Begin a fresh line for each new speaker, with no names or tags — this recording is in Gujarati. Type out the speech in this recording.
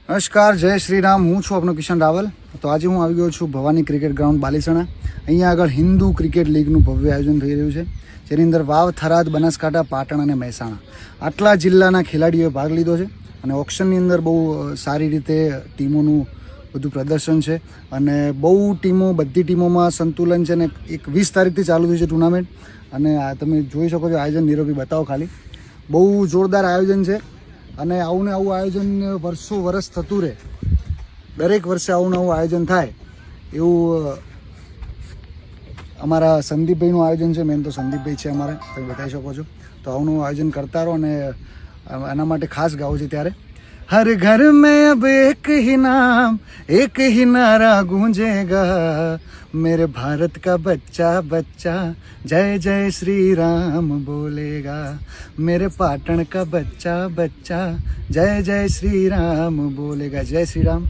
નમસ્કાર, જય શ્રી રામ. હું છું આપનો કિશન રાવલ. તો આજે હું આવી ગયો છું ભવાની ક્રિકેટ ગ્રાઉન્ડ બાલીસણા. અહીંયા આગળ હિન્દુ ક્રિકેટ લીગનું ભવ્ય આયોજન થઈ રહ્યું છે, જેની અંદર વાવ, થરાદ, બનાસકાંઠા, પાટણ અને મહેસાણા આટલા જિલ્લાના ખેલાડીઓએ ભાગ લીધો છે. અને ઓક્શનની અંદર બહુ સારી રીતે ટીમોનું બધું પ્રદર્શન છે અને બહુ ટીમો, બધી ટીમોમાં સંતુલન છે. ને 20 તારીખથી ચાલુ થઈ છે ટુર્નામેન્ટ. અને આ તમે જોઈ શકો છો આયોજન. નીરવભાઈ બતાવો ખાલી. બહુ જોરદાર આયોજન છે અને આવું ને આવું આયોજન વર્ષ થતું રહે. દરેક વર્ષે આવું ને આવું આયોજન થાય એવું અમારા સંદીપભાઈનું આયોજન છે. મેન તો સંદીપભાઈ છે અમારે, તમે બતાવી શકો છો. તો આવું નવું આયોજન કરતા રહો અને એના માટે ખાસ ગાવું છે ત્યારે હર ઘર મેં અબ એક ही नारा गूंजेगा मेरे भारत का बच्चा बच्चा जय जय श्री राम बोलेगा. मेरे पाटण का बच्चा बच्चा जय जय श्री राम बोलेगा. जय श्री राम.